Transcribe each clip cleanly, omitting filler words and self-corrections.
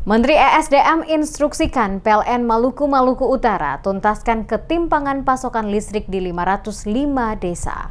Menteri ESDM instruksikan PLN Maluku Utara tuntaskan ketimpangan pasokan listrik di 505 desa.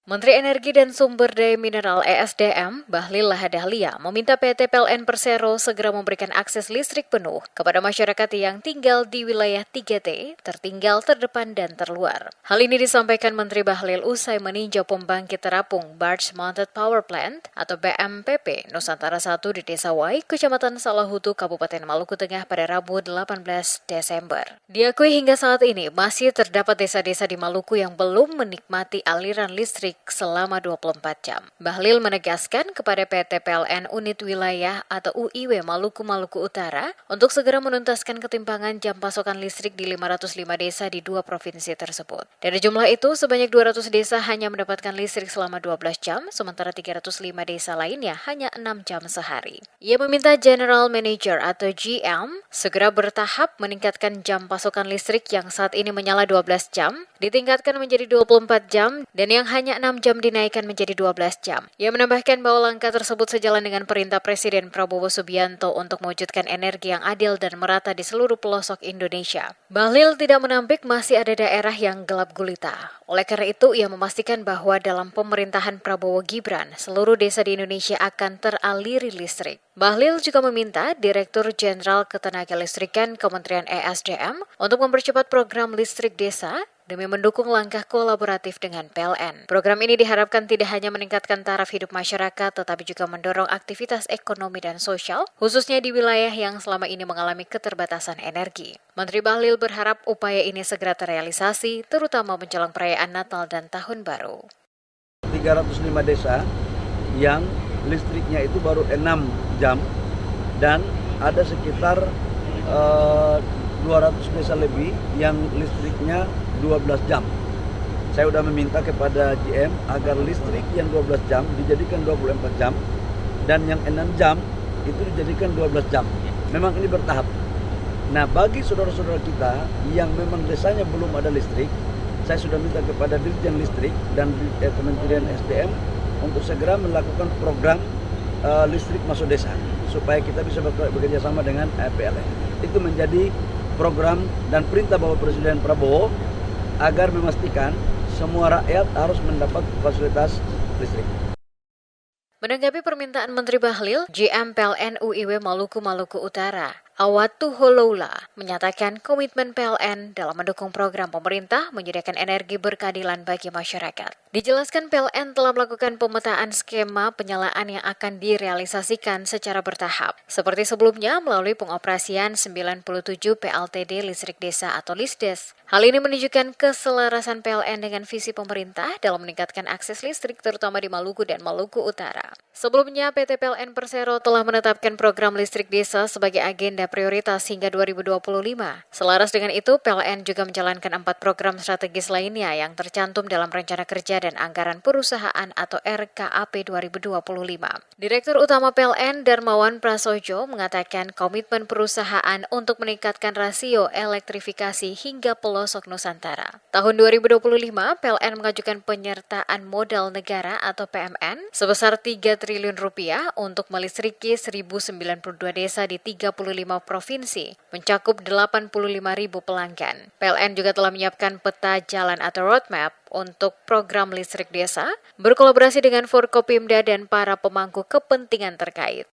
Menteri Energi dan Sumber Daya Mineral ESDM, Bahlil Lahadalia, meminta PT PLN Persero segera memberikan akses listrik penuh kepada masyarakat yang tinggal di wilayah 3T, tertinggal, terdepan, dan terluar. Hal ini disampaikan Menteri Bahlil usai meninjau pembangkit terapung Barge Mounted Power Plant atau BMPP Nusantara 1 di Desa Wai, Kecamatan Salahutu, Kabupaten Maluku Tengah pada Rabu 18 Desember. Diakui hingga saat ini masih terdapat desa-desa di Maluku yang belum menikmati aliran listrik selama 24 jam. Bahlil menegaskan kepada PT PLN Unit Wilayah atau UIW Maluku Utara untuk segera menuntaskan ketimpangan jam pasokan listrik di 505 desa di dua provinsi tersebut. Dari jumlah itu, sebanyak 200 desa hanya mendapatkan listrik selama 12 jam, sementara 305 desa lainnya hanya 6 jam sehari. Ia meminta General Manager atau GM segera bertahap meningkatkan jam pasokan listrik yang saat ini menyala 12 jam, ditingkatkan menjadi 24 jam, dan yang hanya 6 jam dinaikkan menjadi 12 jam. Ia menambahkan bahwa langkah tersebut sejalan dengan perintah Presiden Prabowo Subianto untuk mewujudkan energi yang adil dan merata di seluruh pelosok Indonesia. Bahlil tidak menampik masih ada daerah yang gelap gulita. Oleh karena itu, ia memastikan bahwa dalam pemerintahan Prabowo Gibran, seluruh desa di Indonesia akan teraliri listrik. Bahlil juga meminta Direktur Jenderal Ketenagalistrikan Kementerian ESDM untuk mempercepat program listrik desa demi mendukung langkah kolaboratif dengan PLN. Program ini diharapkan tidak hanya meningkatkan taraf hidup masyarakat, tetapi juga mendorong aktivitas ekonomi dan sosial, khususnya di wilayah yang selama ini mengalami keterbatasan energi. Menteri Bahlil berharap upaya ini segera terrealisasi, terutama menjelang perayaan Natal dan Tahun Baru. 305 desa yang listriknya itu baru 6 jam dan ada sekitar 200 desa lebih yang listriknya 12 jam. Saya sudah meminta kepada GM agar listrik yang 12 jam dijadikan 24 jam dan yang 6 jam itu dijadikan 12 jam. Memang ini bertahap. Nah, bagi saudara-saudara kita yang memang desanya belum ada listrik, saya sudah minta kepada Dirjen Listrik dan Kementerian SDM untuk segera melakukan program listrik masuk desa supaya kita bisa bekerja sama dengan PLN. Itu menjadi program dan perintah Bapak Presiden Prabowo agar memastikan semua rakyat harus mendapat fasilitas listrik. Menanggapi permintaan Menteri Bahlil, GM PLN UIW Maluku Utara, Awatu Holoula, menyatakan komitmen PLN dalam mendukung program pemerintah menyediakan energi berkeadilan bagi masyarakat. Dijelaskan PLN telah melakukan pemetaan skema penyalaan yang akan direalisasikan secara bertahap. Seperti sebelumnya melalui pengoperasian 97 PLTD listrik desa atau LISDES. Hal ini menunjukkan keselarasan PLN dengan visi pemerintah dalam meningkatkan akses listrik terutama di Maluku dan Maluku Utara. Sebelumnya, PT PLN Persero telah menetapkan program listrik desa sebagai agenda prioritas hingga 2025. Selaras dengan itu, PLN juga menjalankan 4 program strategis lainnya yang tercantum dalam Rencana Kerja dan Anggaran Perusahaan atau RKAP 2025. Direktur Utama PLN Darmawan Prasojo mengatakan komitmen perusahaan untuk meningkatkan rasio elektrifikasi hingga pelosok Nusantara. Tahun 2025, PLN mengajukan penyertaan modal negara atau PMN sebesar 3 triliun rupiah untuk melistriki 1.092 desa di 35 provinsi, mencakup 85.000 pelanggan. PLN juga telah menyiapkan peta jalan atau roadmap untuk program listrik desa, berkolaborasi dengan Forkopimda dan para pemangku kepentingan terkait.